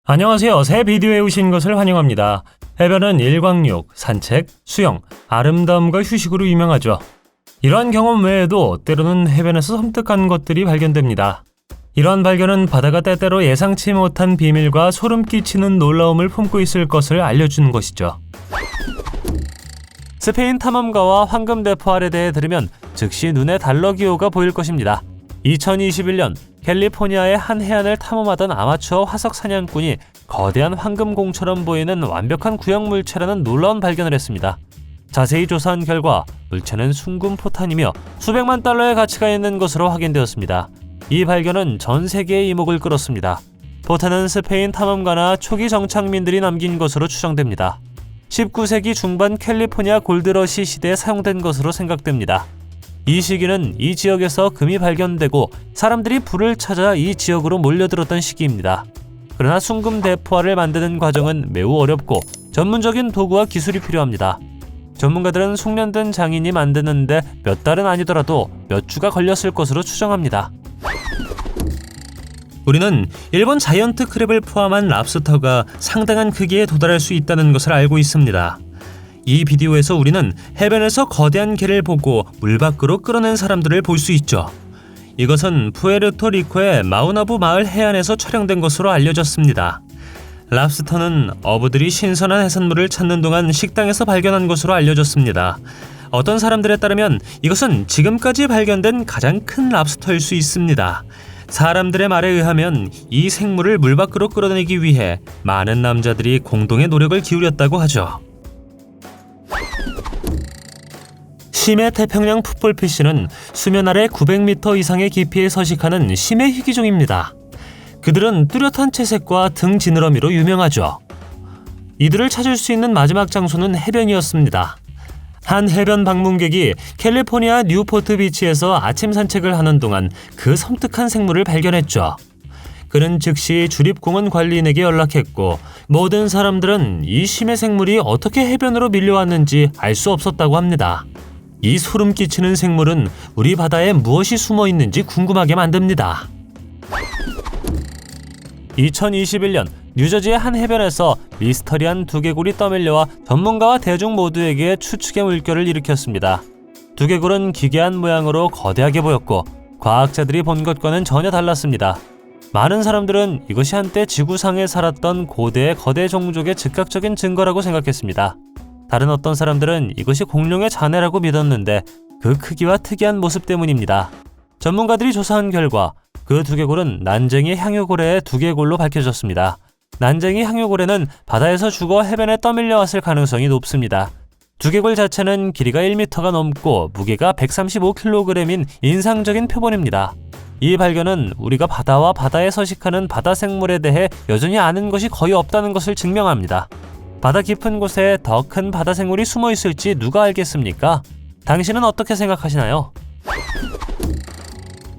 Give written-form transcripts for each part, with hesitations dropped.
안녕하세요. 새 비디오에 오신 것을 환영합니다. 해변은 일광욕, 산책, 수영, 아름다움과 휴식으로 유명하죠. 이러한 경험 외에도 때로는 해변에서 섬뜩한 것들이 발견됩니다. 이러한 발견은 바다가 때때로 예상치 못한 비밀과 소름 끼치는 놀라움을 품고 있을 것을 알려주는 것이죠. 스페인 탐험가와 황금대포알에 대해 들으면 즉시 눈에 달러기호가 보일 것입니다. 2021년 캘리포니아의 한 해안을 탐험하던 아마추어 화석 사냥꾼이 거대한 황금공처럼 보이는 완벽한 구형물체라는 놀라운 발견을 했습니다. 자세히 조사한 결과 물체는 순금 포탄이며 수백만 달러의 가치가 있는 것으로 확인되었습니다. 이 발견은 전 세계의 이목을 끌었습니다. 포탄은 스페인 탐험가나 초기 정착민들이 남긴 것으로 추정됩니다. 19세기 중반 캘리포니아 골드러시 시대에 사용된 것으로 생각됩니다. 이 시기는 이 지역에서 금이 발견되고 사람들이 불을 찾아 이 지역으로 몰려들었던 시기입니다. 그러나 순금 대포알을 만드는 과정은 매우 어렵고 전문적인 도구와 기술이 필요합니다. 전문가들은 숙련된 장인이 만드는데 몇 달은 아니더라도 몇 주가 걸렸을 것으로 추정합니다. 우리는 일본 자이언트 크랩을 포함한 랍스터가 상당한 크기에 도달할 수 있다는 것을 알고 있습니다. 이 비디오에서 우리는 해변에서 거대한 개를 보고 물 밖으로 끌어낸 사람들을 볼 수 있죠. 이것은 푸에르토리코의 마우나부 마을 해안에서 촬영된 것으로 알려졌습니다. 랍스터는 어부들이 신선한 해산물을 찾는 동안 식당에서 발견한 것으로 알려졌습니다. 어떤 사람들에 따르면 이것은 지금까지 발견된 가장 큰 랍스터일 수 있습니다. 사람들의 말에 의하면 이 생물을 물 밖으로 끌어내기 위해 많은 남자들이 공동의 노력을 기울였다고 하죠. 심해 태평양 풋볼피쉬는 수면 아래 900m 이상의 깊이에 서식하는 심해 희귀종입니다. 그들은 뚜렷한 채색과 등 지느러미로 유명하죠. 이들을 찾을 수 있는 마지막 장소는 해변이었습니다. 한 해변 방문객이 캘리포니아 뉴포트 비치에서 아침 산책을 하는 동안 그 섬뜩한 생물을 발견했죠. 그는 즉시 주립공원 관리인에게 연락했고 모든 사람들은 이 심해 생물이 어떻게 해변으로 밀려왔는지 알 수 없었다고 합니다. 이 소름 끼치는 생물은 우리 바다에 무엇이 숨어 있는지 궁금하게 만듭니다. 2021년 뉴저지의 한 해변에서 미스터리한 두개골이 떠밀려와 전문가와 대중 모두에게 추측의 물결을 일으켰습니다. 두개골은 기괴한 모양으로 거대하게 보였고 과학자들이 본 것과는 전혀 달랐습니다. 많은 사람들은 이것이 한때 지구상에 살았던 고대의 거대 종족의 즉각적인 증거라고 생각했습니다. 다른 어떤 사람들은 이것이 공룡의 자네라고 믿었는데 그 크기와 특이한 모습 때문입니다. 전문가들이 조사한 결과 그 두개골은 난쟁이 향유고래의 두개골로 밝혀졌습니다. 난쟁이 향유고래는 바다에서 죽어 해변에 떠밀려 왔을 가능성이 높습니다. 두개골 자체는 길이가 1m가 넘고 무게가 135kg인 인상적인 표본입니다. 이 발견은 우리가 바다와 바다에 서식하는 바다 생물에 대해 여전히 아는 것이 거의 없다는 것을 증명합니다. 바다 깊은 곳에 더 큰 바다 생물이 숨어 있을지 누가 알겠습니까? 당신은 어떻게 생각하시나요?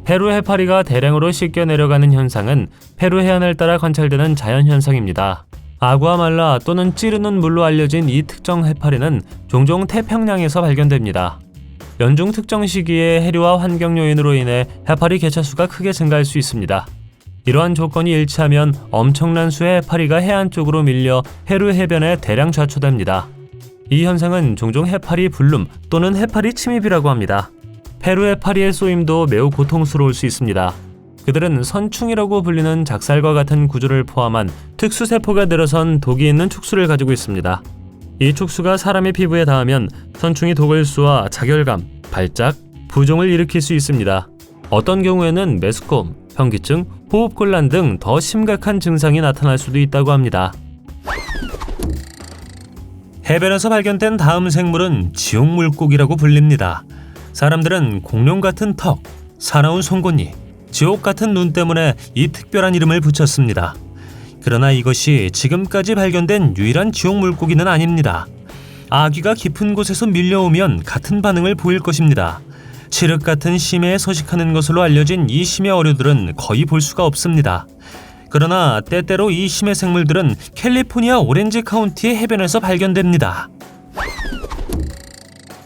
페루 해파리가 대량으로 씻겨 내려가는 현상은 페루 해안을 따라 관찰되는 자연현상입니다. 아구아말라 또는 찌르는 물로 알려진 이 특정 해파리는 종종 태평양에서 발견됩니다. 연중 특정 시기에 해류와 환경 요인으로 인해 해파리 개체수가 크게 증가할 수 있습니다. 이러한 조건이 일치하면 엄청난 수의 해파리가 해안 쪽으로 밀려 페루 해변에 대량 좌초됩니다. 이 현상은 종종 해파리 불룸 또는 해파리 침입이라고 합니다. 페루 해파리의 쏘임도 매우 고통스러울 수 있습니다. 그들은 선충이라고 불리는 작살과 같은 구조를 포함한 특수세포가 늘어선 독이 있는 촉수를 가지고 있습니다. 이 촉수가 사람의 피부에 닿으면 선충이 독을 쏘아 자결감, 발작, 부종을 일으킬 수 있습니다. 어떤 경우에는 메스꺼움, 현기증, 호흡곤란 등 더 심각한 증상이 나타날 수도 있다고 합니다. 해변에서 발견된 다음 생물은 지옥물고기라고 불립니다. 사람들은 공룡 같은 턱, 사나운 송곳니, 지옥 같은 눈 때문에 이 특별한 이름을 붙였습니다. 그러나 이것이 지금까지 발견된 유일한 지옥물고기는 아닙니다. 아기가 깊은 곳에서 밀려오면 같은 반응을 보일 것입니다. 칠흑 같은 심해에 서식하는 것으로 알려진 이 심해 어류들은 거의 볼 수가 없습니다. 그러나 때때로 이 심해 생물들은 캘리포니아 오렌지 카운티의 해변에서 발견됩니다.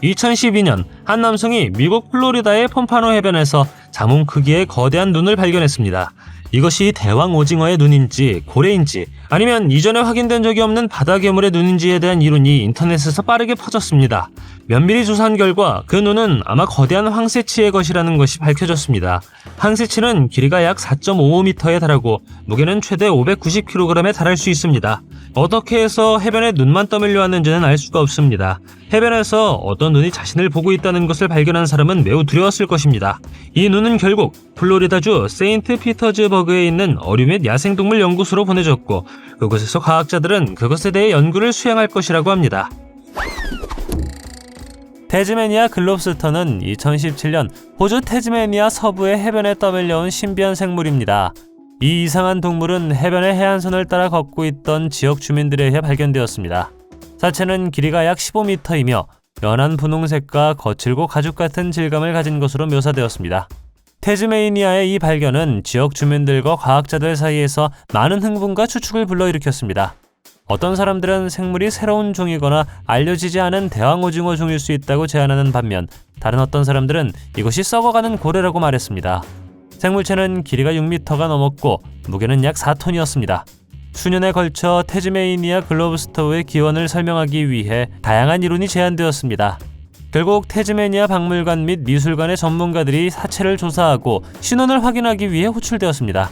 2012년 한 남성이 미국 플로리다의 폼파노 해변에서 자몽 크기의 거대한 눈을 발견했습니다. 이것이 대왕 오징어의 눈인지 고래인지 아니면 이전에 확인된 적이 없는 바다 괴물의 눈인지에 대한 이론이 인터넷에서 빠르게 퍼졌습니다. 면밀히 조사한 결과 그 눈은 아마 거대한 황새치의 것이라는 것이 밝혀졌습니다. 황새치는 길이가 약 4.55m에 달하고 무게는 최대 590kg에 달할 수 있습니다. 어떻게 해서 해변에 눈만 떠밀려 왔는지는 알 수가 없습니다. 해변에서 어떤 눈이 자신을 보고 있다는 것을 발견한 사람은 매우 두려웠을 것입니다. 이 눈은 결국 플로리다주 세인트 피터즈버그에 있는 어류 및 야생동물 연구소로 보내졌고 그곳에서 과학자들은 그것에 대해 연구를 수행할 것이라고 합니다. 태즈메니아 글롭스터는 2017년 호주 태즈메니아 서부의 해변에 떠밀려온 신비한 생물입니다. 이 이상한 동물은 해변의 해안선을 따라 걷고 있던 지역 주민들에 의해 발견되었습니다. 사체는 길이가 약 15m이며 연한 분홍색과 거칠고 가죽 같은 질감을 가진 것으로 묘사되었습니다. 태즈메이니아의 이 발견은 지역 주민들과 과학자들 사이에서 많은 흥분과 추측을 불러일으켰습니다. 어떤 사람들은 생물이 새로운 종이거나 알려지지 않은 대왕오징어 종일 수 있다고 제안하는 반면 다른 어떤 사람들은 이것이 썩어가는 고래라고 말했습니다. 생물체는 길이가 6m가 넘었고 무게는 약 4톤이었습니다. 수년에 걸쳐 태즈메이니아 글로브스터의 기원을 설명하기 위해 다양한 이론이 제안되었습니다. 결국 태즈메니아 박물관 및 미술관의 전문가들이 사체를 조사하고 신원을 확인하기 위해 호출되었습니다.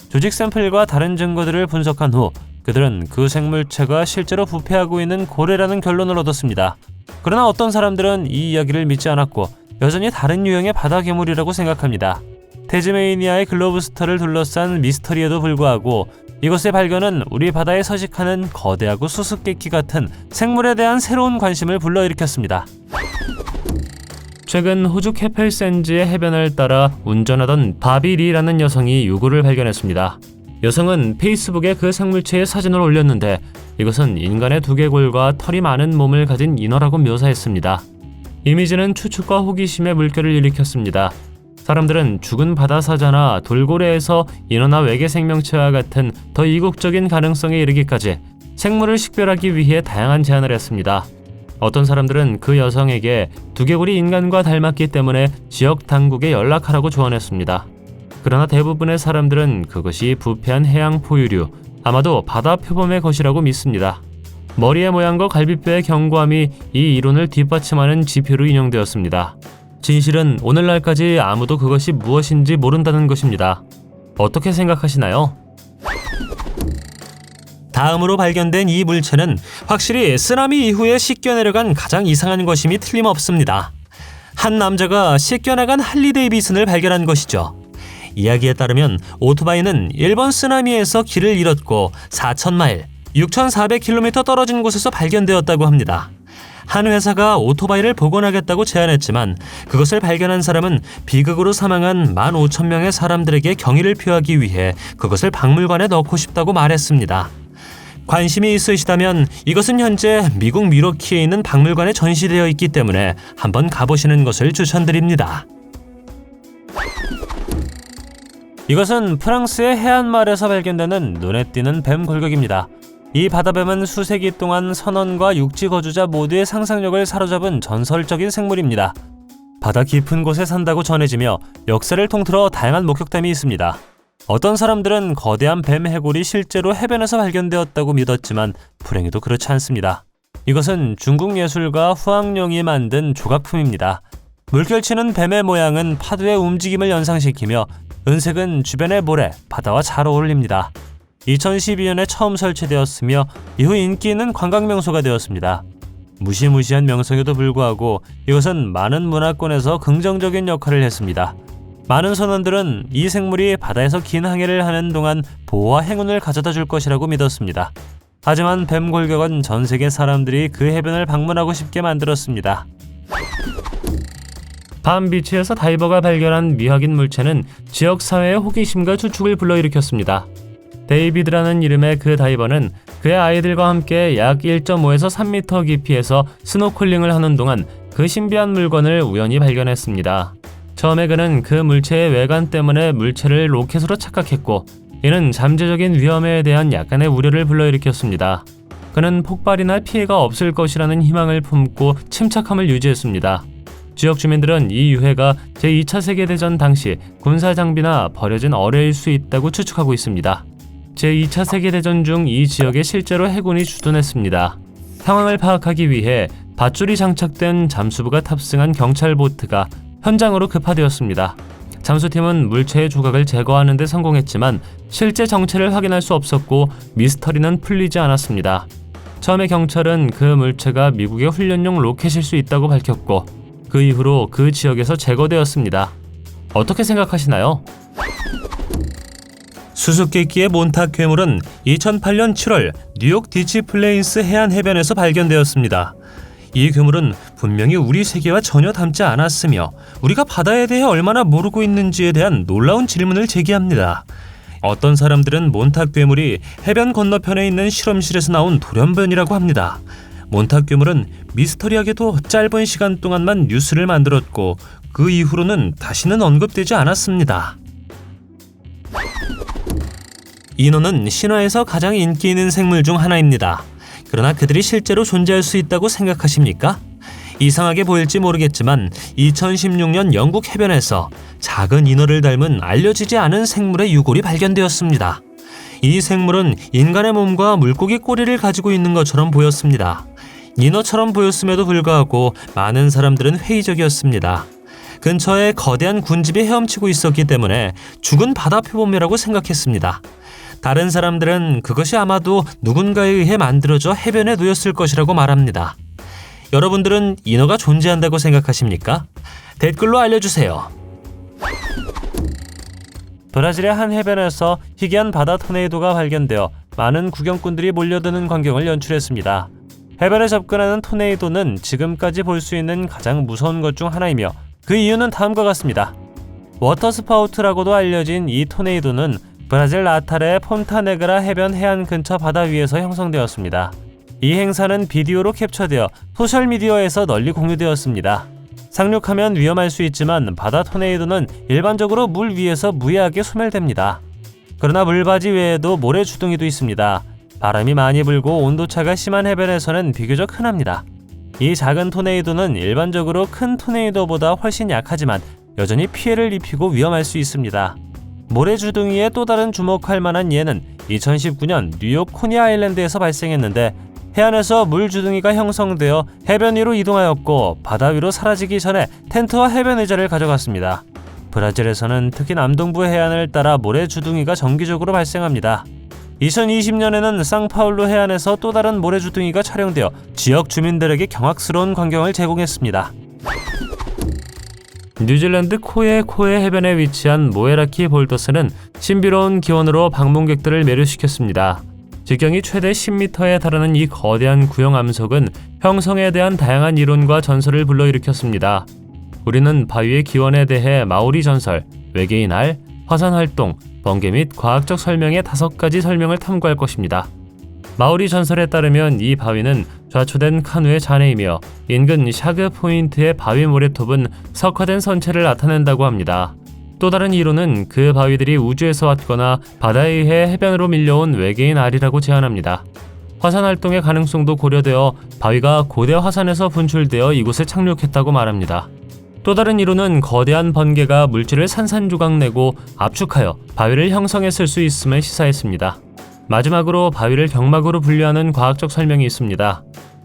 조직 샘플과 다른 증거들을 분석한 후 그들은 그 생물체가 실제로 부패하고 있는 고래라는 결론을 얻었습니다. 그러나 어떤 사람들은 이 이야기를 믿지 않았고 여전히 다른 유형의 바다 괴물이라고 생각합니다. 태즈메이니아의 글로브스터를 둘러싼 미스터리에도 불구하고 이것의 발견은 우리 바다에 서식하는 거대하고 수수께끼 같은 생물에 대한 새로운 관심을 불러일으켰습니다. 최근 호주 캐펠샌즈의 해변을 따라 운전하던 바비 리라는 여성이 유골을 발견했습니다. 여성은 페이스북에 그 생물체의 사진을 올렸는데 이것은 인간의 두개골과 털이 많은 몸을 가진 인어라고 묘사했습니다. 이미지는 추측과 호기심의 물결을 일으켰습니다. 사람들은 죽은 바다사자나 돌고래에서 인어나 외계 생명체와 같은 더 이국적인 가능성에 이르기까지 생물을 식별하기 위해 다양한 제안을 했습니다. 어떤 사람들은 그 여성에게 두개골이 인간과 닮았기 때문에 지역 당국에 연락하라고 조언했습니다. 그러나 대부분의 사람들은 그것이 부패한 해양 포유류, 아마도 바다 표범의 것이라고 믿습니다. 머리의 모양과 갈비뼈의 견고함이 이 이론을 뒷받침하는 지표로 인용되었습니다. 진실은 오늘날까지 아무도 그것이 무엇인지 모른다는 것입니다. 어떻게 생각하시나요? 다음으로 발견된 이 물체는 확실히 쓰나미 이후에 씻겨내려간 가장 이상한 것임이 틀림없습니다. 한 남자가 씻겨나간 할리 데이비슨을 발견한 것이죠. 이야기에 따르면 오토바이는 일본 쓰나미에서 길을 잃었고 4,000마일, 6,400km 떨어진 곳에서 발견되었다고 합니다. 한 회사가 오토바이를 복원하겠다고 제안했지만 그것을 발견한 사람은 비극으로 사망한 15,000명의 사람들에게 경의를 표하기 위해 그것을 박물관에 넣고 싶다고 말했습니다. 관심이 있으시다면 이것은 현재 미국 밀워키에 있는 박물관에 전시되어 있기 때문에 한번 가보시는 것을 추천드립니다. 이것은 프랑스의 해안마을에서 발견되는 눈에 띄는 뱀 골격입니다. 이 바다뱀은 수세기 동안 선원과 육지 거주자 모두의 상상력을 사로잡은 전설적인 생물입니다. 바다 깊은 곳에 산다고 전해지며 역사를 통틀어 다양한 목격담이 있습니다. 어떤 사람들은 거대한 뱀 해골이 실제로 해변에서 발견되었다고 믿었지만 불행히도 그렇지 않습니다. 이것은 중국 예술가 후앙룡이 만든 조각품입니다. 물결치는 뱀의 모양은 파도의 움직임을 연상시키며 은색은 주변의 모래, 바다와 잘 어울립니다. 2012년에 처음 설치되었으며 이후 인기 있는 관광명소가 되었습니다. 무시무시한 명성에도 불구하고 이것은 많은 문화권에서 긍정적인 역할을 했습니다. 많은 선원들은 이 생물이 바다에서 긴 항해를 하는 동안 보호와 행운을 가져다 줄 것이라고 믿었습니다. 하지만 뱀 골격은 전 세계 사람들이 그 해변을 방문하고 싶게 만들었습니다. 밤비치에서 다이버가 발견한 미확인 물체는 지역사회의 호기심과 추측을 불러일으켰습니다. 데이비드라는 이름의 그 다이버는 그의 아이들과 함께 약 1.5에서 3m 깊이에서 스노클링을 하는 동안 그 신비한 물건을 우연히 발견했습니다. 처음에 그는 그 물체의 외관 때문에 물체를 로켓으로 착각했고 이는 잠재적인 위험에 대한 약간의 우려를 불러일으켰습니다. 그는 폭발이나 피해가 없을 것이라는 희망을 품고 침착함을 유지했습니다. 지역 주민들은 이 유해가 제2차 세계대전 당시 군사 장비나 버려진 어뢰일 수 있다고 추측하고 있습니다. 제2차 세계대전 중 이 지역에 실제로 해군이 주둔했습니다. 상황을 파악하기 위해 밧줄이 장착된 잠수부가 탑승한 경찰 보트가 현장으로 급파되었습니다. 잠수팀은 물체의 조각을 제거하는 데 성공했지만 실제 정체를 확인할 수 없었고 미스터리는 풀리지 않았습니다. 처음에 경찰은 그 물체가 미국의 훈련용 로켓일 수 있다고 밝혔고 그 이후로 그 지역에서 제거되었습니다. 어떻게 생각하시나요? 수수께끼의 몬탁 괴물은 2008년 7월 뉴욕 디치플레인스 해안 해변에서 발견되었습니다. 이 괴물은 분명히 우리 세계와 전혀 닮지 않았으며 우리가 바다에 대해 얼마나 모르고 있는지에 대한 놀라운 질문을 제기합니다. 어떤 사람들은 몬탁 괴물이 해변 건너편에 있는 실험실에서 나온 돌연변이라고 합니다. 몬탁 괴물은 미스터리하게도 짧은 시간 동안만 뉴스를 만들었고 그 이후로는 다시는 언급되지 않았습니다. 인어는 신화에서 가장 인기 있는 생물 중 하나입니다. 그러나 그들이 실제로 존재할 수 있다고 생각하십니까? 이상하게 보일지 모르겠지만 2016년 영국 해변에서 작은 인어를 닮은 알려지지 않은 생물의 유골이 발견되었습니다. 이 생물은 인간의 몸과 물고기 꼬리를 가지고 있는 것처럼 보였습니다. 인어처럼 보였음에도 불구하고 많은 사람들은 회의적이었습니다. 근처에 거대한 군집이 헤엄치고 있었기 때문에 죽은 바다 표범이라고 생각했습니다. 다른 사람들은 그것이 아마도 누군가에 의해 만들어져 해변에 놓였을 것이라고 말합니다. 여러분들은 인어가 존재한다고 생각하십니까? 댓글로 알려주세요. 브라질의 한 해변에서 희귀한 바다 토네이도가 발견되어 많은 구경꾼들이 몰려드는 광경을 연출했습니다. 해변에 접근하는 토네이도는 지금까지 볼 수 있는 가장 무서운 것 중 하나이며 그 이유는 다음과 같습니다. 워터스파우트라고도 알려진 이 토네이도는 브라질 나탈의 폰타네그라 해변 해안 근처 바다 위에서 형성되었습니다. 이 행사는 비디오로 캡처되어 소셜미디어에서 널리 공유되었습니다. 상륙하면 위험할 수 있지만 바다 토네이도는 일반적으로 물 위에서 무해하게 소멸됩니다. 그러나 물바지 외에도 모래 주둥이도 있습니다. 바람이 많이 불고 온도차가 심한 해변에서는 비교적 흔합니다. 이 작은 토네이도는 일반적으로 큰 토네이도보다 훨씬 약하지만 여전히 피해를 입히고 위험할 수 있습니다. 모래주둥이의 또 다른 주목할 만한 예는 2019년 뉴욕 코니 아일랜드에서 발생했는데 해안에서 물주둥이가 형성되어 해변 위로 이동하였고 바다 위로 사라지기 전에 텐트와 해변 의자를 가져갔습니다. 브라질에서는 특히 남동부 해안을 따라 모래주둥이가 정기적으로 발생합니다. 2020년에는 상파울루 해안에서 또 다른 모래주둥이가 촬영되어 지역 주민들에게 경악스러운 광경을 제공했습니다. 뉴질랜드 코에 해변에 위치한 모에라키 볼더스는 신비로운 기원으로 방문객들을 매료시켰습니다.直径이 최대 10m에 달하는 이 거대한 구형 암석은 형성에 대한 다양한 이론과 전설을 불러일으켰습니다. 우리는 바위의 기원에 대해 마오리 전설, 외계인 알, 화산 활동, 번개 및 과학적 설명의 5가지 설명을 탐구할 것입니다. 마오리 전설에 따르면 이 바위는 좌초된 카누의 잔해이며 인근 샤그 포인트의 바위 모래톱은 석화된 선체를 나타낸다고 합니다. 또 다른 이론은 그 바위들이 우주에서 왔거나 바다에 의해 해변으로 밀려온 외계인 알이라고 제안합니다. 화산 활동의 가능성도 고려되어 바위가 고대 화산에서 분출되어 이곳에 착륙했다고 말합니다. 또 다른 이론은 거대한 번개가 물질을 산산조각내고 압축하여 바위를 형성했을 수 있음을 시사했습니다. 마지막으로 바위를 경막으로 분류하는 과학적 설명이 있습니다.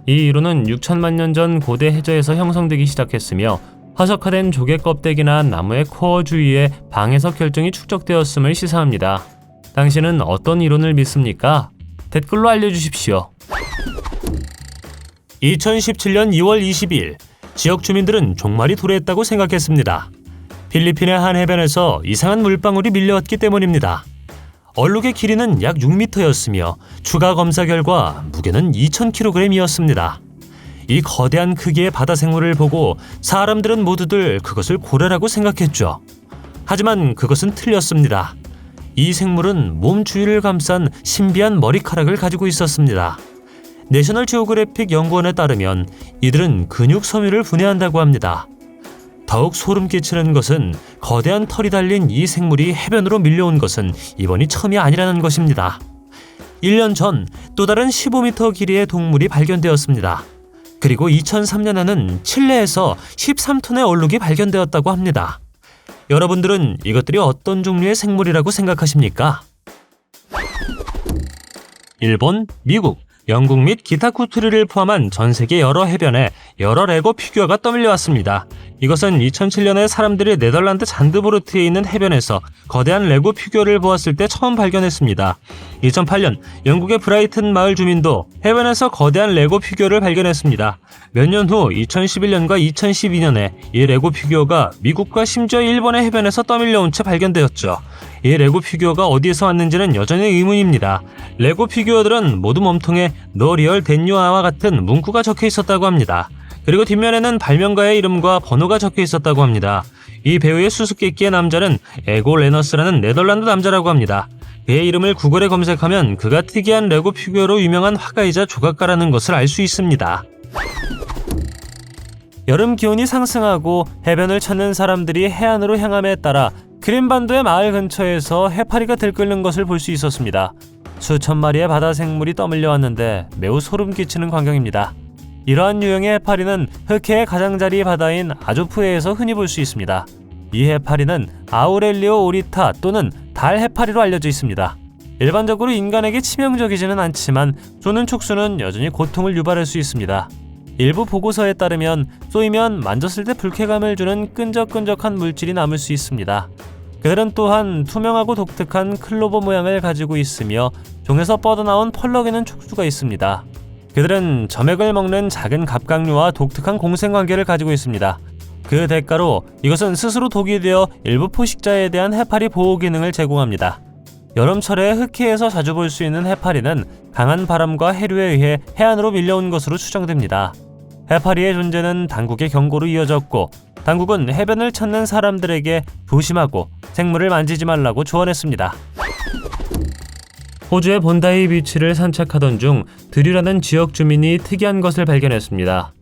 이 이론은 6천만 년 전 고대 해저에서 형성되기 시작했으며 화석화된 조개 껍데기나 나무의 코어 주위에 방해석 결정이 축적되었음을 시사합니다. 당신은 어떤 이론을 믿습니까? 댓글로 알려주십시오. 2017년 2월 22일 지역 주민들은 종말이 도래했다고 생각했습니다. 필리핀의 한 해변에서 이상한 물방울이 밀려왔기 때문입니다. 얼룩의 길이는 약 6m였으며 추가 검사 결과 무게는 2000kg이었습니다. 이 거대한 크기의 바다 생물을 보고 사람들은 모두들 그것을 고래라고 생각했죠. 하지만 그것은 틀렸습니다. 이 생물은 몸 주위를 감싼 신비한 머리카락을 가지고 있었습니다. 내셔널 지오그래픽 연구원에 따르면 이들은 근육 섬유를 분해한다고 합니다. 더욱 소름 끼치는 것은 거대한 털이 달린 이 생물이 해변으로 밀려온 것은 이번이 처음이 아니라는 것입니다. 1년 전 또 다른 15m 길이의 동물이 발견되었습니다. 그리고 2003년에는 칠레에서 13톤의 얼룩이 발견되었다고 합니다. 여러분들은 이것들이 어떤 종류의 생물이라고 생각하십니까? 일본, 미국, 영국 및 기타 쿠투리를 포함한 전 세계 여러 해변에 여러 레고 피규어가 떠밀려왔습니다. 이것은 2007년에 사람들이 네덜란드 잔드보르트에 있는 해변에서 거대한 레고 피규어를 보았을 때 처음 발견했습니다. 2008년 영국의 브라이튼 마을 주민도 해변에서 거대한 레고 피규어를 발견했습니다. 몇 년 후 2011년과 2012년에 이 레고 피규어가 미국과 심지어 일본의 해변에서 떠밀려온 채 발견되었죠. 이 레고 피규어가 어디에서 왔는지는 여전히 의문입니다. 레고 피규어들은 모두 몸통에 No Real Then You Are와 같은 문구가 적혀 있었다고 합니다. 그리고 뒷면에는 발명가의 이름과 번호가 적혀 있었다고 합니다. 이 배우의 수수께끼의 남자는 에고 레너스라는 네덜란드 남자라고 합니다. 그의 이름을 구글에 검색하면 그가 특이한 레고 피규어로 유명한 화가이자 조각가라는 것을 알 수 있습니다. 여름 기온이 상승하고 해변을 찾는 사람들이 해안으로 향함에 따라 그린반도의 마을 근처에서 해파리가 들끓는 것을 볼 수 있었습니다. 수천 마리의 바다 생물이 떠밀려 왔는데 매우 소름 끼치는 광경입니다. 이러한 유형의 해파리는 흑해의 가장자리 바다인 아조프해에서 흔히 볼 수 있습니다. 이 해파리는 아우렐리오 오리타 또는 달 해파리로 알려져 있습니다. 일반적으로 인간에게 치명적이지는 않지만 쏘는 촉수는 여전히 고통을 유발할 수 있습니다. 일부 보고서에 따르면 쏘이면 만졌을 때 불쾌감을 주는 끈적끈적한 물질이 남을 수 있습니다. 그들은 또한 투명하고 독특한 클로버 모양을 가지고 있으며 종에서 뻗어나온 펄럭이는 촉수가 있습니다. 그들은 점액을 먹는 작은 갑각류와 독특한 공생관계를 가지고 있습니다. 그 대가로 이것은 스스로 독이 되어 일부 포식자에 대한 해파리 보호 기능을 제공합니다. 여름철에 흑해에서 자주 볼 수 있는 해파리는 강한 바람과 해류에 의해 해안으로 밀려온 것으로 추정됩니다. 해파리의 존재는 당국의 경고로 이어졌고 당국은 해변을 찾는 사람들에게 조심하고 생물을 만지지 말라고 조언했습니다. 호주의 본다이 비치를 산책하던 중 드류라는 지역 주민이 특이한 것을 발견했습니다.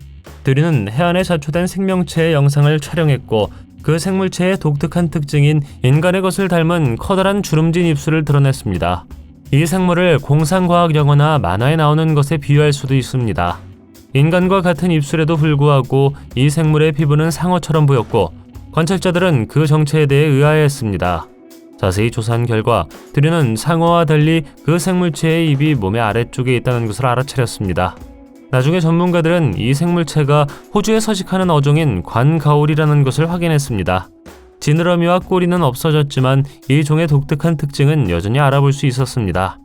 드류는 해안에 자초된 생명체의 영상을 촬영했고 그 생물체의 독특한 특징인 인간의 것을 닮은 커다란 주름진 입술을 드러냈습니다. 이 생물을 공상과학 영화나 만화에 나오는 것에 비유할 수도 있습니다. 인간과 같은 입술에도 불구하고 이 생물의 피부는 상어처럼 보였고 관찰자들은 그 정체에 대해 의아해했습니다. 자세히 조사한 결과 드류는 상어와 달리 그 생물체의 입이 몸의 아래쪽에 있다는 것을 알아차렸습니다. 나중에 전문가들은 이 생물체가 호주에 서식하는 어종인 관가오리라는 것을 확인했습니다. 지느러미와 꼬리는 없어졌지만 이 종의 독특한 특징은 여전히 알아볼 수 있었습니다.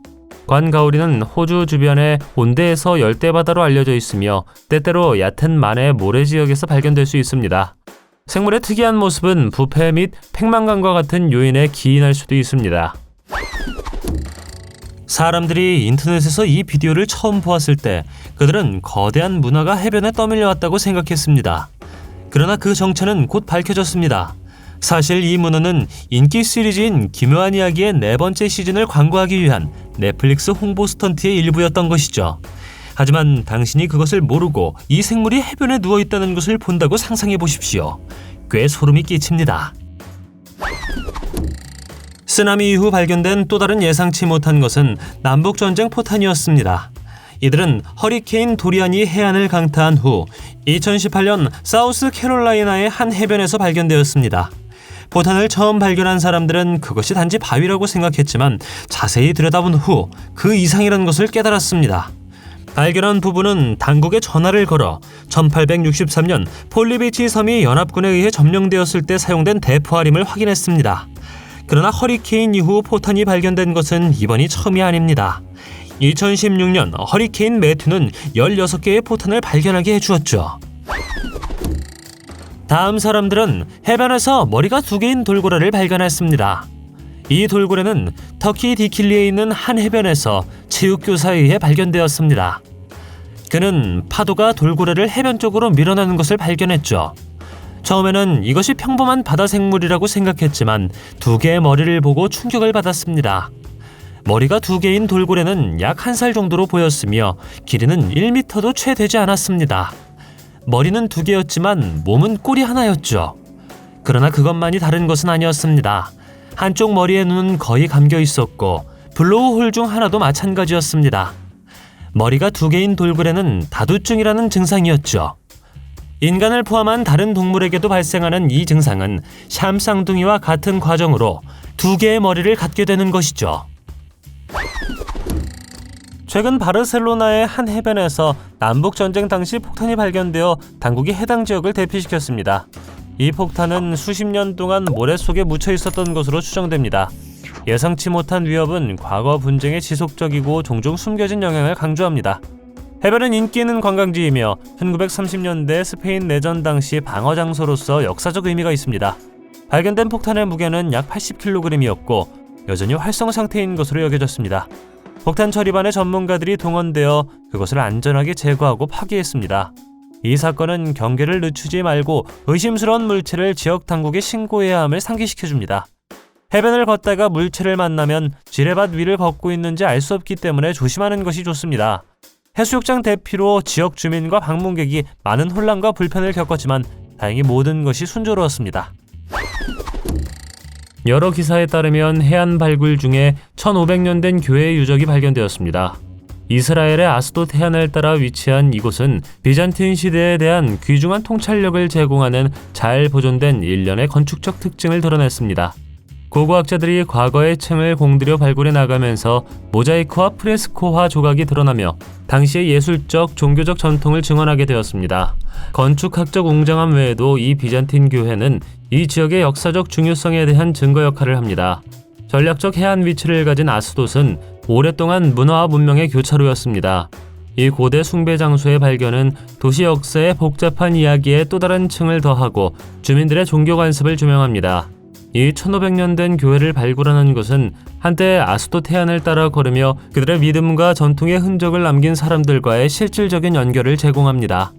관가오리는 호주 주변의 온대에서 열대바다로 알려져 있으며 때때로 얕은 만해 모래 지역에서 발견될 수 있습니다. 생물의 특이한 모습은 부패 및 팽만감과 같은 요인에 기인할 수도 있습니다. 사람들이 인터넷에서 이 비디오를 처음 보았을 때 그들은 거대한 문화가 해변에 떠밀려왔다고 생각했습니다. 그러나 그 정체는 곧 밝혀졌습니다. 사실 이 문화는 인기 시리즈인 기묘한 이야기의 4번째 시즌을 광고하기 위한 넷플릭스 홍보 스턴트의 일부였던 것이죠. 하지만 당신이 그것을 모르고 이 생물이 해변에 누워있다는 것을 본다고 상상해 보십시오. 꽤 소름이 끼칩니다. 쓰나미 이후 발견된 또 다른 예상치 못한 것은 남북전쟁 포탄이었습니다. 이들은 허리케인 도리안이 해안을 강타한 후 2018년 사우스 캐롤라이나의 한 해변에서 발견되었습니다. 포탄을 처음 발견한 사람들은 그것이 단지 바위라고 생각했지만 자세히 들여다본 후 그 이상이라는 것을 깨달았습니다. 발견한 부부는 당국에 전화를 걸어 1863년 폴리비치 섬이 연합군에 의해 점령되었을 때 사용된 대포알임을 확인했습니다. 그러나 허리케인 이후 포탄이 발견된 것은 이번이 처음이 아닙니다. 2016년 허리케인 매튜는 16개의 포탄을 발견하게 해주었죠. 다음 사람들은 해변에서 머리가 2개인 돌고래를 발견했습니다. 이 돌고래는 터키 디킬리에 있는 한 해변에서 체육교사에 의해 발견되었습니다. 그는 파도가 돌고래를 해변 쪽으로 밀어내는 것을 발견했죠. 처음에는 이것이 평범한 바다 생물이라고 생각했지만 2개의 머리를 보고 충격을 받았습니다. 머리가 2개인 돌고래는 약 1살 정도로 보였으며 길이는 1m도 채 되지 않았습니다. 머리는 2개였지만 몸은 꼬리 하나였죠. 그러나 그것만이 다른 것은 아니었습니다. 한쪽 머리의 눈은 거의 감겨 있었고 블로우 홀 중 하나도 마찬가지였습니다. 머리가 2개인 돌고래는 다두증이라는 증상이었죠. 인간을 포함한 다른 동물에게도 발생하는 이 증상은 샴 쌍둥이와 같은 과정으로 2개의 머리를 갖게 되는 것이죠. 최근 바르셀로나의 한 해변에서 남북전쟁 당시 폭탄이 발견되어 당국이 해당 지역을 대피시켰습니다. 이 폭탄은 수십 년 동안 모래 속에 묻혀 있었던 것으로 추정됩니다. 예상치 못한 위협은 과거 분쟁의 지속적이고 종종 숨겨진 영향을 강조합니다. 해변은 인기 있는 관광지이며 1930년대 스페인 내전 당시 방어 장소로서 역사적 의미가 있습니다. 발견된 폭탄의 무게는 약 80kg이었고 여전히 활성 상태인 것으로 여겨졌습니다. 폭탄 처리반의 전문가들이 동원되어 그것을 안전하게 제거하고 파괴했습니다. 이 사건은 경계를 늦추지 말고 의심스러운 물체를 지역 당국에 신고해야 함을 상기시켜줍니다. 해변을 걷다가 물체를 만나면 지뢰밭 위를 걷고 있는지 알 수 없기 때문에 조심하는 것이 좋습니다. 해수욕장 대피로 지역 주민과 방문객이 많은 혼란과 불편을 겪었지만 다행히 모든 것이 순조로웠습니다. 여러 기사에 따르면 해안 발굴 중에 1500년 된 교회의 유적이 발견되었습니다. 이스라엘의 아스돗 해안을 따라 위치한 이곳은 비잔틴 시대에 대한 귀중한 통찰력을 제공하는 잘 보존된 일련의 건축적 특징을 드러냈습니다. 고고학자들이 과거의 층을 공들여 발굴해 나가면서 모자이크와 프레스코화 조각이 드러나며 당시의 예술적, 종교적 전통을 증언하게 되었습니다. 건축학적 웅장함 외에도 이 비잔틴 교회는 이 지역의 역사적 중요성에 대한 증거 역할을 합니다. 전략적 해안 위치를 가진 아스돗은 오랫동안 문화와 문명의 교차로였습니다. 이 고대 숭배 장소의 발견은 도시 역사의 복잡한 이야기에 또 다른 층을 더하고 주민들의 종교 관습을 조명합니다. 이 1500년 된 교회를 발굴하는 것은 한때 아스돗 해안을 따라 걸으며 그들의 믿음과 전통의 흔적을 남긴 사람들과의 실질적인 연결을 제공합니다.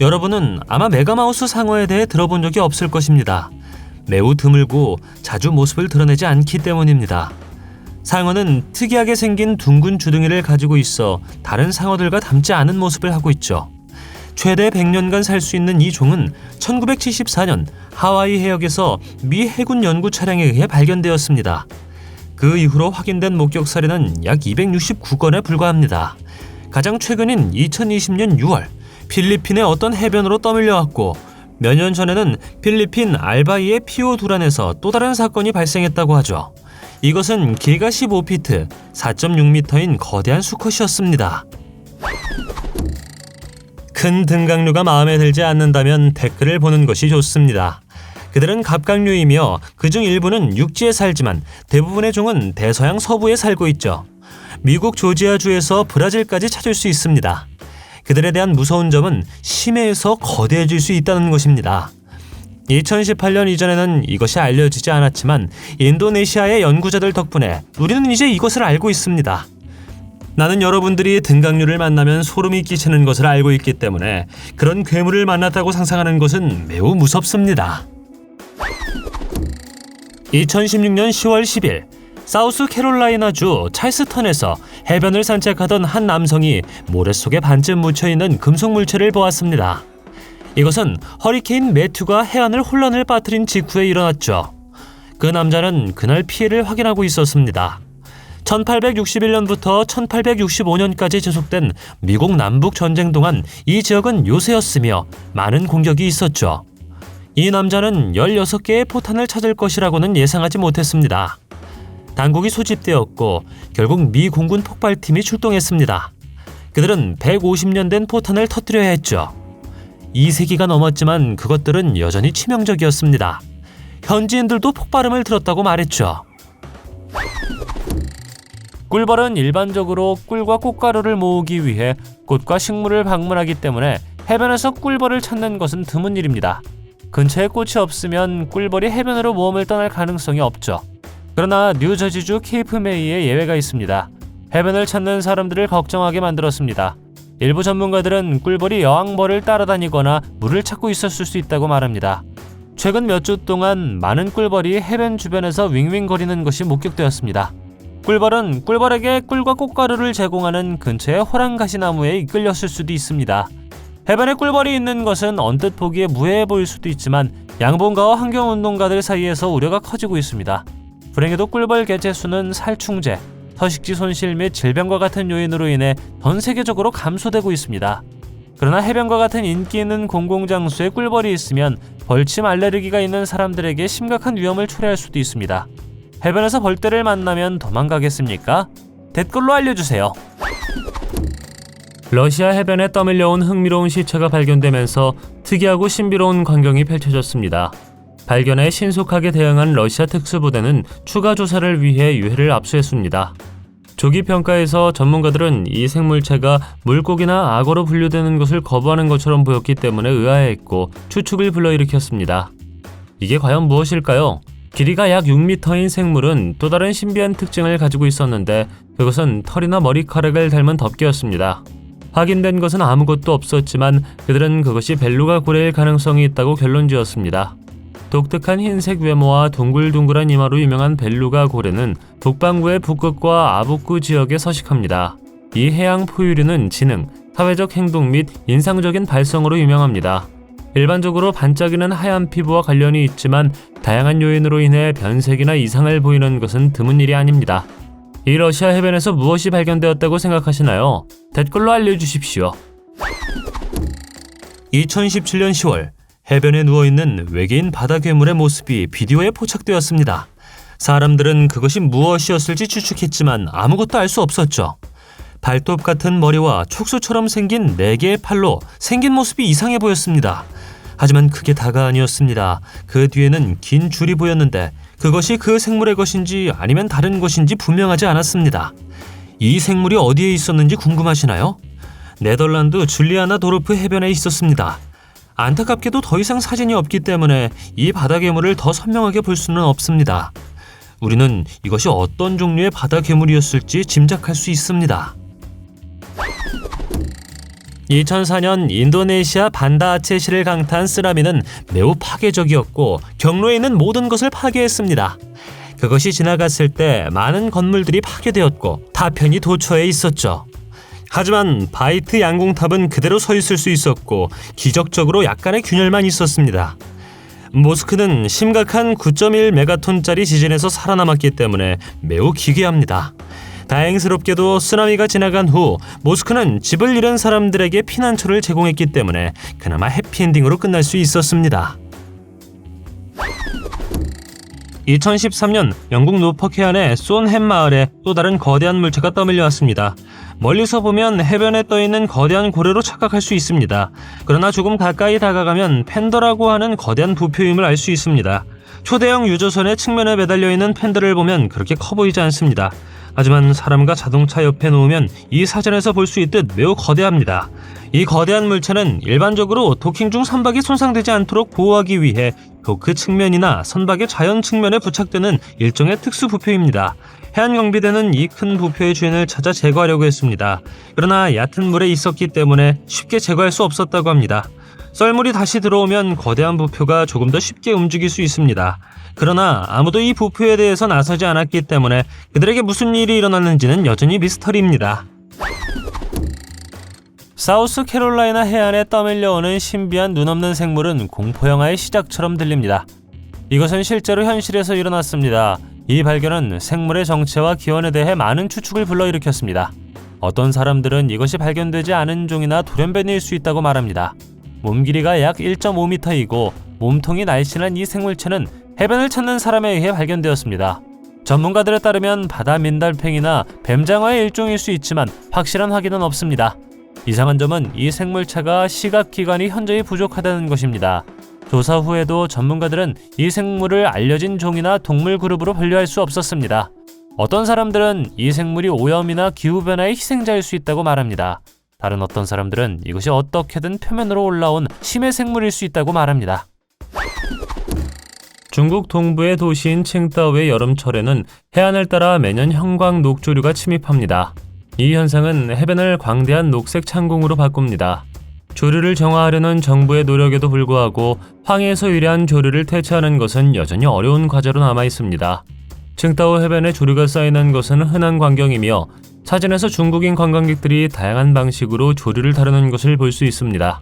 여러분은 아마 메가마우스 상어에 대해 들어본 적이 없을 것입니다. 매우 드물고 자주 모습을 드러내지 않기 때문입니다. 상어는 특이하게 생긴 둥근 주둥이를 가지고 있어 다른 상어들과 닮지 않은 모습을 하고 있죠. 최대 100년간 살 수 있는 이 종은 1974년 하와이 해역에서 미 해군 연구 차량에 의해 발견되었습니다. 그 이후로 확인된 목격 사례는 약 269건에 불과합니다. 가장 최근인 2020년 6월 필리핀의 어떤 해변으로 떠밀려왔고 몇 년 전에는 필리핀 알바이의 피오두란에서 또 다른 사건이 발생했다고 하죠. 이것은 길이가 15피트, 4.6m인 거대한 수컷이었습니다. 큰 등강류가 마음에 들지 않는다면 댓글을 보는 것이 좋습니다. 그들은 갑각류이며 그중 일부는 육지에 살지만 대부분의 종은 대서양 서부에 살고 있죠. 미국 조지아주에서 브라질까지 찾을 수 있습니다. 그들에 대한 무서운 점은 심해에서 거대해질 수 있다는 것입니다. 2018년 이전에는 이것이 알려지지 않았지만 인도네시아의 연구자들 덕분에 우리는 이제 이것을 알고 있습니다. 나는 여러분들이 등강류를 만나면 소름이 끼치는 것을 알고 있기 때문에 그런 괴물을 만났다고 상상하는 것은 매우 무섭습니다. 2016년 10월 10일 사우스캐롤라이나주 찰스턴에서 해변을 산책하던 한 남성이 모래 속에 반쯤 묻혀있는 금속 물체를 보았습니다. 이것은 허리케인 매튜가 해안을 혼란을 빠뜨린 직후에 일어났죠. 그 남자는 그날 피해를 확인하고 있었습니다. 1861년부터 1865년까지 지속된 미국 남북 전쟁 동안 이 지역은 요새였으며 많은 공격이 있었죠. 이 남자는 16개의 포탄을 찾을 것이라고는 예상하지 못했습니다. 당국이 소집되었고 결국 미 공군 폭발팀이 출동했습니다. 그들은 150년 된 포탄을 터뜨려야 했죠. 2세기가 넘었지만 그것들은 여전히 치명적이었습니다. 현지인들도 폭발음을 들었다고 말했죠. 꿀벌은 일반적으로 꿀과 꽃가루를 모으기 위해 꽃과 식물을 방문하기 때문에 해변에서 꿀벌을 찾는 것은 드문 일입니다. 근처에 꽃이 없으면 꿀벌이 해변으로 모험을 떠날 가능성이 없죠. 그러나 뉴저지주 케이프메이에 예외가 있습니다. 해변을 찾는 사람들을 걱정하게 만들었습니다. 일부 전문가들은 꿀벌이 여왕벌을 따라다니거나 물을 찾고 있었을 수 있다고 말합니다. 최근 몇 주 동안 많은 꿀벌이 해변 주변에서 윙윙거리는 것이 목격되었습니다. 꿀벌은 꿀벌에게 꿀과 꽃가루를 제공하는 근처의 호랑가시나무에 이끌렸을 수도 있습니다. 해변에 꿀벌이 있는 것은 언뜻 보기에 무해해 보일 수도 있지만 양봉가와 환경운동가들 사이에서 우려가 커지고 있습니다. 불행히도 꿀벌 개체 수는 살충제, 서식지 손실 및 질병과 같은 요인으로 인해 전 세계적으로 감소되고 있습니다. 그러나 해변과 같은 인기 있는 공공장소에 꿀벌이 있으면 벌침 알레르기가 있는 사람들에게 심각한 위험을 초래할 수도 있습니다. 해변에서 벌떼를 만나면 도망가겠습니까? 댓글로 알려주세요. 러시아 해변에 떠밀려온 흥미로운 시체가 발견되면서 특이하고 신비로운 광경이 펼쳐졌습니다. 발견에 신속하게 대응한 러시아 특수부대는 추가 조사를 위해 유해를 압수했습니다. 조기 평가에서 전문가들은 이 생물체가 물고기나 악어로 분류되는 것을 거부하는 것처럼 보였기 때문에 의아해했고 추측을 불러일으켰습니다. 이게 과연 무엇일까요? 길이가 약 6m인 생물은 또 다른 신비한 특징을 가지고 있었는데 그것은 털이나 머리카락을 닮은 덮개였습니다. 확인된 것은 아무것도 없었지만 그들은 그것이 벨루가 고래일 가능성이 있다고 결론지었습니다. 독특한 흰색 외모와 둥글둥글한 이마로 유명한 벨루가 고래는 북반구의 북극과 아북구 지역에 서식합니다. 이 해양 포유류는 지능, 사회적 행동 및 인상적인 발성으로 유명합니다. 일반적으로 반짝이는 하얀 피부와 관련이 있지만 다양한 요인으로 인해 변색이나 이상을 보이는 것은 드문 일이 아닙니다. 이 러시아 해변에서 무엇이 발견되었다고 생각하시나요? 댓글로 알려주십시오. 2017년 10월 해변에 누워있는 외계인 바다 괴물의 모습이 비디오에 포착되었습니다. 사람들은 그것이 무엇이었을지 추측했지만 아무것도 알 수 없었죠. 발톱 같은 머리와 촉수처럼 생긴 4개의 팔로 생긴 모습이 이상해 보였습니다. 하지만 그게 다가 아니었습니다. 그 뒤에는 긴 줄이 보였는데 그것이 그 생물의 것인지 아니면 다른 것인지 분명하지 않았습니다. 이 생물이 어디에 있었는지 궁금하시나요? 네덜란드 줄리아나 도르프 해변에 있었습니다. 안타깝게도 더 이상 사진이 없기 때문에 이 바다 괴물을 더 선명하게 볼 수는 없습니다. 우리는 이것이 어떤 종류의 바다 괴물이었을지 짐작할 수 있습니다. 2004년 인도네시아 반다아체시를 강타한 쓰나미는 매우 파괴적이었고 경로에 있는 모든 것을 파괴했습니다. 그것이 지나갔을 때 많은 건물들이 파괴되었고 타편이 도처에 있었죠. 하지만 바이트 양궁탑은 그대로 서 있을 수 있었고 기적적으로 약간의 균열만 있었습니다. 모스크는 심각한 9.1 메가톤짜리 지진에서 살아남았기 때문에 매우 기괴합니다. 다행스럽게도 쓰나미가 지나간 후 모스크는 집을 잃은 사람들에게 피난처를 제공했기 때문에 그나마 해피엔딩으로 끝날 수 있었습니다. 2013년 영국 노퍼크 해안의 손햄 마을에 또 다른 거대한 물체가 떠밀려왔습니다. 멀리서 보면 해변에 떠있는 거대한 고래로 착각할 수 있습니다. 그러나 조금 가까이 다가가면 팬더라고 하는 거대한 부표임을 알 수 있습니다. 초대형 유조선의 측면에 매달려 있는 팬더를 보면 그렇게 커 보이지 않습니다. 하지만 사람과 자동차 옆에 놓으면 이 사진에서 볼 수 있듯 매우 거대합니다. 이 거대한 물체는 일반적으로 도킹 중 선박이 손상되지 않도록 보호하기 위해 도크 측면이나 선박의 자연 측면에 부착되는 일종의 특수 부표입니다. 해안경비대는 이 큰 부표의 주인을 찾아 제거하려고 했습니다. 그러나 얕은 물에 있었기 때문에 쉽게 제거할 수 없었다고 합니다. 썰물이 다시 들어오면 거대한 부표가 조금 더 쉽게 움직일 수 있습니다. 그러나 아무도 이 부표에 대해서 나서지 않았기 때문에 그들에게 무슨 일이 일어났는지는 여전히 미스터리입니다. 사우스캐롤라이나 해안에 떠밀려오는 신비한 눈 없는 생물은 공포영화의 시작처럼 들립니다. 이것은 실제로 현실에서 일어났습니다. 이 발견은 생물의 정체와 기원에 대해 많은 추측을 불러일으켰습니다. 어떤 사람들은 이것이 발견되지 않은 종이나 돌연변이일 수 있다고 말합니다. 몸 길이가 약 1.5m이고 몸통이 날씬한 이 생물체는 해변을 찾는 사람에 의해 발견되었습니다. 전문가들에 따르면 바다 민달팽이나 뱀장어의 일종일 수 있지만 확실한 확인은 없습니다. 이상한 점은 이 생물체가 시각기관이 현저히 부족하다는 것입니다. 조사 후에도 전문가들은 이 생물을 알려진 종이나 동물 그룹으로 분류할 수 없었습니다. 어떤 사람들은 이 생물이 오염이나 기후변화의 희생자일 수 있다고 말합니다. 다른 어떤 사람들은 이것이 어떻게든 표면으로 올라온 심해 생물일 수 있다고 말합니다. 중국 동부의 도시인 칭다오의 여름철에는 해안을 따라 매년 형광 녹조류가 침입합니다. 이 현상은 해변을 광대한 녹색 창공으로 바꿉니다. 조류를 정화하려는 정부의 노력에도 불구하고 황해에서 유래한 조류를 퇴치하는 것은 여전히 어려운 과제로 남아 있습니다. 칭다오 해변에 조류가 쌓이는 것은 흔한 광경이며 사진에서 중국인 관광객들이 다양한 방식으로 조류를 다루는 것을 볼 수 있습니다.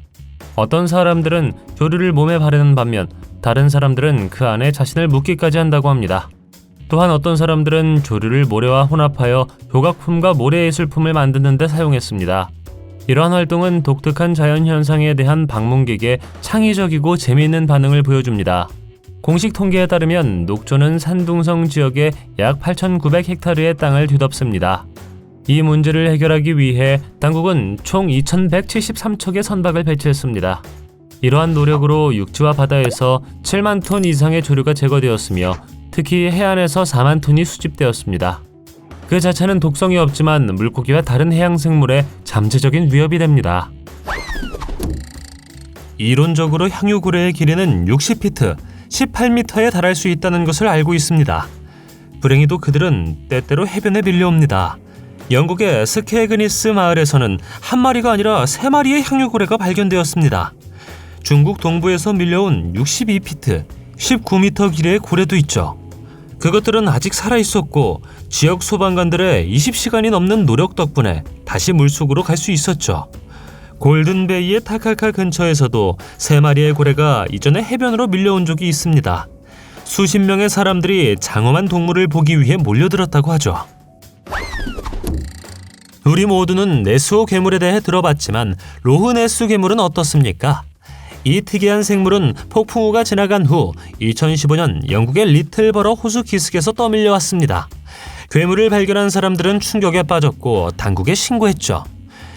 어떤 사람들은 조류를 몸에 바르는 반면 다른 사람들은 그 안에 자신을 묻기까지 한다고 합니다. 또한 어떤 사람들은 조류를 모래와 혼합하여 조각품과 모래예술품을 만드는 데 사용했습니다. 이러한 활동은 독특한 자연현상에 대한 방문객의 창의적이고 재미있는 반응을 보여줍니다. 공식 통계에 따르면 녹조는 산둥성 지역에 약 8,900헥타르의 땅을 뒤덮습니다. 이 문제를 해결하기 위해 당국은 총 2,173척의 선박을 배치했습니다. 이러한 노력으로 육지와 바다에서 7만 톤 이상의 조류가 제거되었으며 특히 해안에서 4만 톤이 수집되었습니다. 그 자체는 독성이 없지만 물고기와 다른 해양 생물에 잠재적인 위협이 됩니다. 이론적으로 향유고래의 길이는 60피트, 18m에 달할 수 있다는 것을 알고 있습니다. 불행히도 그들은 때때로 해변에 밀려옵니다. 영국의 스케그니스 마을에서는 한 마리가 아니라 3마리의 향유고래가 발견되었습니다. 중국 동부에서 밀려온 62피트, 19m 길이의 고래도 있죠. 그것들은 아직 살아있었고 지역 소방관들의 20시간이 넘는 노력 덕분에 다시 물속으로 갈 수 있었죠. 골든베이의 타칼칼 근처에서도 3마리의 고래가 이전에 해변으로 밀려온 적이 있습니다. 수십 명의 사람들이 장엄한 동물을 보기 위해 몰려들었다고 하죠. 우리 모두는 네스호 괴물에 대해 들어봤지만 로흐네스 괴물은 어떻습니까? 이 특이한 생물은 폭풍우가 지나간 후 2015년 영국의 리틀버러 호수 기슭에서 떠밀려 왔습니다. 괴물을 발견한 사람들은 충격에 빠졌고 당국에 신고했죠.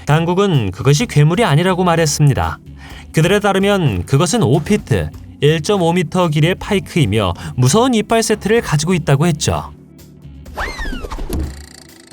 당국은 그것이 괴물이 아니라고 말했습니다. 그들에 따르면 그것은 5피트, 1.5m 길이의 파이크이며 무서운 이빨 세트를 가지고 있다고 했죠.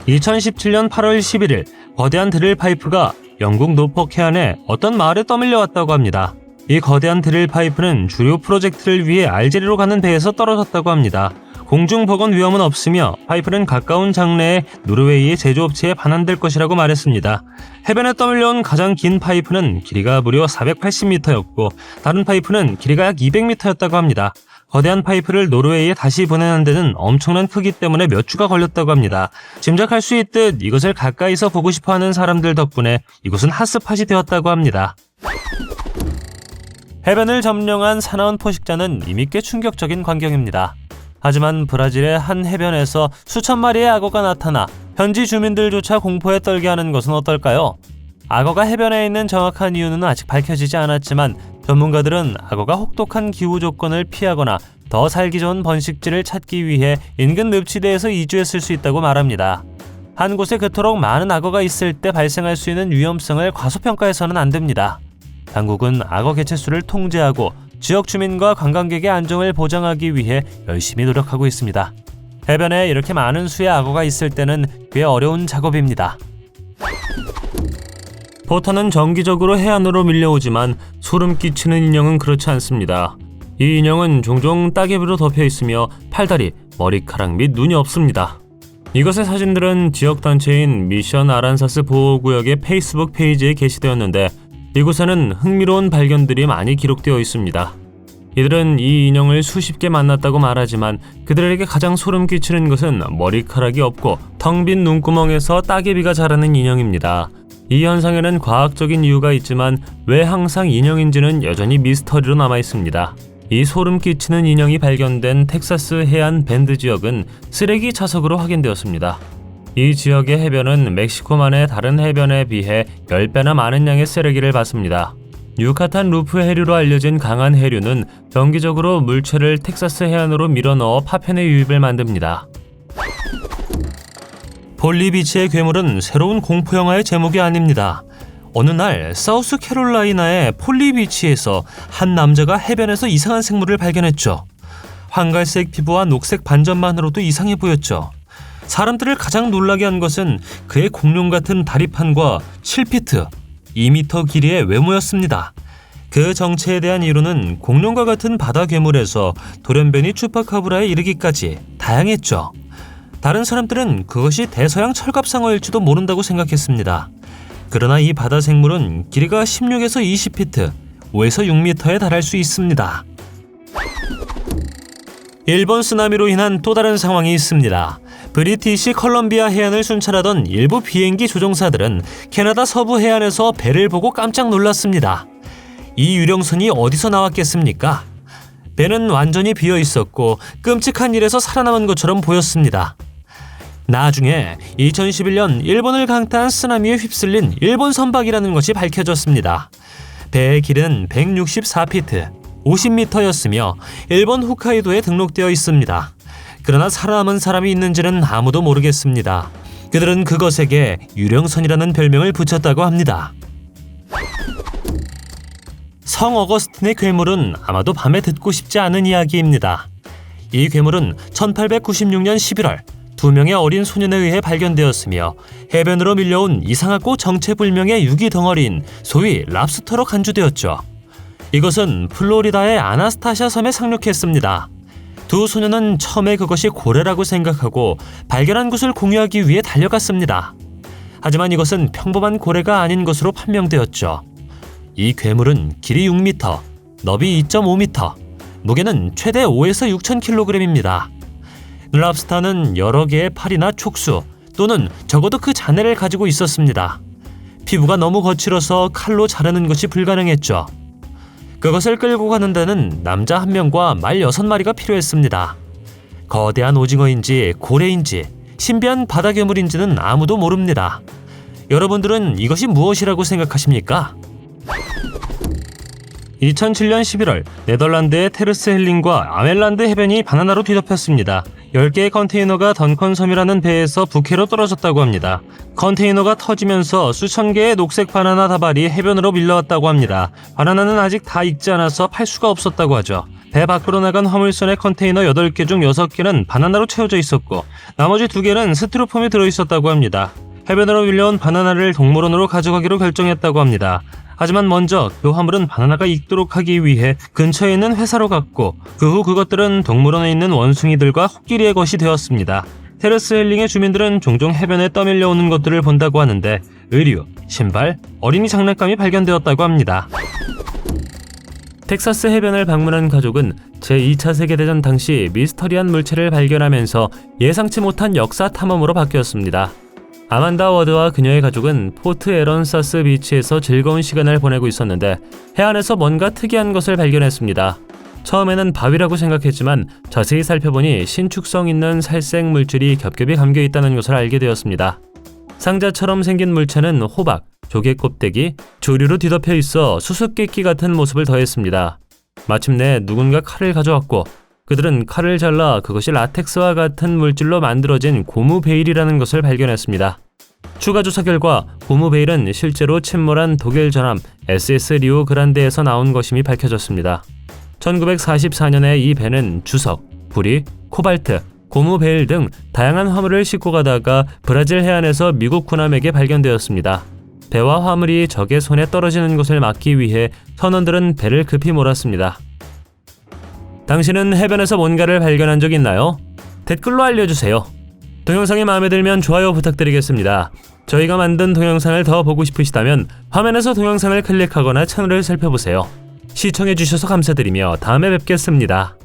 2017년 8월 11일 거대한 드릴 파이프가 영국 노폭 해안에 어떤 마을에 떠밀려 왔다고 합니다. 이 거대한 드릴 파이프는 주요 프로젝트를 위해 알제리로 가는 배에서 떨어졌다고 합니다. 공중보건 위험은 없으며 파이프는 가까운 장래에 노르웨이의 제조업체에 반환될 것이라고 말했습니다. 해변에 떠밀려온 가장 긴 파이프는 길이가 무려 480m였고 다른 파이프는 길이가 약 200m였다고 합니다. 거대한 파이프를 노르웨이에 다시 보내는 데는 엄청난 크기 때문에 몇 주가 걸렸다고 합니다. 짐작할 수 있듯 이것을 가까이서 보고 싶어하는 사람들 덕분에 이곳은 핫스팟이 되었다고 합니다. 해변을 점령한 사나운 포식자는 이미 꽤 충격적인 광경입니다. 하지만 브라질의 한 해변에서 수천 마리의 악어가 나타나 현지 주민들조차 공포에 떨게 하는 것은 어떨까요? 악어가 해변에 있는 정확한 이유는 아직 밝혀지지 않았지만 전문가들은 악어가 혹독한 기후 조건을 피하거나 더 살기 좋은 번식지를 찾기 위해 인근 늪지대에서 이주했을 수 있다고 말합니다. 한 곳에 그토록 많은 악어가 있을 때 발생할 수 있는 위험성을 과소평가해서는 안 됩니다. 당국은 악어 개체수를 통제하고 지역 주민과 관광객의 안정을 보장하기 위해 열심히 노력하고 있습니다. 해변에 이렇게 많은 수의 악어가 있을 때는 꽤 어려운 작업입니다. 포터는 정기적으로 해안으로 밀려오지만 소름 끼치는 인형은 그렇지 않습니다. 이 인형은 종종 따개비로 덮여 있으며 팔다리, 머리카락 및 눈이 없습니다. 이것의 사진들은 지역단체인 미션 아란사스 보호구역의 페이스북 페이지에 게시되었는데 이곳에는 흥미로운 발견들이 많이 기록되어 있습니다. 이들은 이 인형을 수십 개 만났다고 말하지만 그들에게 가장 소름 끼치는 것은 머리카락이 없고 텅 빈 눈구멍에서 따개비가 자라는 인형입니다. 이 현상에는 과학적인 이유가 있지만 왜 항상 인형인지는 여전히 미스터리로 남아있습니다. 이 소름 끼치는 인형이 발견된 텍사스 해안 밴드 지역은 쓰레기 차석으로 확인되었습니다. 이 지역의 해변은 멕시코만의 다른 해변에 비해 10배나 많은 양의 쓰레기를 받습니다. 유카탄 루프 해류로 알려진 강한 해류는 정기적으로 물체를 텍사스 해안으로 밀어넣어 파편의 유입을 만듭니다. 폴리비치의 괴물은 새로운 공포영화의 제목이 아닙니다. 어느 날 사우스 캐롤라이나의 폴리비치에서 한 남자가 해변에서 이상한 생물을 발견했죠. 황갈색 피부와 녹색 반점만으로도 이상해 보였죠. 사람들을 가장 놀라게 한 것은 그의 공룡 같은 다리판과 7피트, 2m 길이의 외모였습니다. 그 정체에 대한 이론은 공룡과 같은 바다 괴물에서 돌연변이 추파카브라에 이르기까지 다양했죠. 다른 사람들은 그것이 대서양 철갑상어일지도 모른다고 생각했습니다. 그러나 이 바다 생물은 길이가 16에서 20피트, 5에서 6m에 달할 수 있습니다. 일본 쓰나미로 인한 또 다른 상황이 있습니다. 브리티시 컬럼비아 해안을 순찰하던 일부 비행기 조종사들은 캐나다 서부 해안에서 배를 보고 깜짝 놀랐습니다. 이 유령선이 어디서 나왔겠습니까? 배는 완전히 비어 있었고 끔찍한 일에서 살아남은 것처럼 보였습니다. 나중에 2011년 일본을 강타한 쓰나미에 휩쓸린 일본 선박이라는 것이 밝혀졌습니다. 배의 길은 164피트, 50m였으며 일본 홋카이도에 등록되어 있습니다. 그러나 살아남은 사람이 있는지는 아무도 모르겠습니다. 그들은 그것에게 유령선이라는 별명을 붙였다고 합니다. 성 어거스틴의 괴물은 아마도 밤에 듣고 싶지 않은 이야기입니다. 이 괴물은 1896년 11월 2명의 어린 소년에 의해 발견되었으며 해변으로 밀려온 이상하고 정체불명의 유기 덩어리인 소위 랍스터로 간주되었죠. 이것은 플로리다의 아나스타샤 섬에 상륙했습니다. 두 소년은 처음에 그것이 고래라고 생각하고 발견한 곳을 공유하기 위해 달려갔습니다. 하지만 이것은 평범한 고래가 아닌 것으로 판명되었죠. 이 괴물은 길이 6m, 너비 2.5m, 무게는 최대 5에서 6,000kg입니다. 랍스터는 여러 개의 팔이나 촉수 또는 적어도 그 잔해를 가지고 있었습니다. 피부가 너무 거칠어서 칼로 자르는 것이 불가능했죠. 그것을 끌고 가는 데는 남자 1명과 말 6마리가 필요했습니다. 거대한 오징어인지 고래인지 신비한 바다 괴물인지는 아무도 모릅니다. 여러분들은 이것이 무엇이라고 생각하십니까? 2007년 11월 네덜란드의 테르스 헬링과 아멜란드 해변이 바나나로 뒤덮였습니다. 10개의 컨테이너가 던컨섬이라는 배에서 북해로 떨어졌다고 합니다. 컨테이너가 터지면서 수천 개의 녹색 바나나 다발이 해변으로 밀려왔다고 합니다. 바나나는 아직 다 익지 않아서 팔 수가 없었다고 하죠. 배 밖으로 나간 화물선의 컨테이너 8개 중 6개는 바나나로 채워져 있었고 나머지 2개는 스티로폼이 들어있었다고 합니다. 해변으로 밀려온 바나나를 동물원으로 가져가기로 결정했다고 합니다. 하지만 먼저 그 화물은 바나나가 익도록 하기 위해 근처에 있는 회사로 갔고 그 후 그것들은 동물원에 있는 원숭이들과 코끼리의 것이 되었습니다. 테르스 헬링의 주민들은 종종 해변에 떠밀려 오는 것들을 본다고 하는데 의류, 신발, 어린이 장난감이 발견되었다고 합니다. 텍사스 해변을 방문한 가족은 제2차 세계대전 당시 미스터리한 물체를 발견하면서 예상치 못한 역사 탐험으로 바뀌었습니다. 아만다 워드와 그녀의 가족은 포트 에런사스 비치에서 즐거운 시간을 보내고 있었는데 해안에서 뭔가 특이한 것을 발견했습니다. 처음에는 바위라고 생각했지만 자세히 살펴보니 신축성 있는 살색 물질이 겹겹이 감겨 있다는 것을 알게 되었습니다. 상자처럼 생긴 물체는 호박, 조개 껍데기, 조류로 뒤덮여 있어 수수께끼 같은 모습을 더했습니다. 마침내 누군가 칼을 가져왔고 그들은 칼을 잘라 그것이 라텍스와 같은 물질로 만들어진 고무 베일이라는 것을 발견했습니다. 추가 조사 결과 고무 베일은 실제로 침몰한 독일 전함 SS 리오 그란데에서 나온 것임이 밝혀졌습니다. 1944년에 이 배는 주석, 구리, 코발트, 고무 베일 등 다양한 화물을 싣고 가다가 브라질 해안에서 미국 군함에게 발견되었습니다. 배와 화물이 적의 손에 떨어지는 것을 막기 위해 선원들은 배를 급히 몰았습니다. 당신은 해변에서 뭔가를 발견한 적 있나요? 댓글로 알려주세요. 동영상이 마음에 들면 좋아요 부탁드리겠습니다. 저희가 만든 동영상을 더 보고 싶으시다면 화면에서 동영상을 클릭하거나 채널을 살펴보세요. 시청해주셔서 감사드리며 다음에 뵙겠습니다.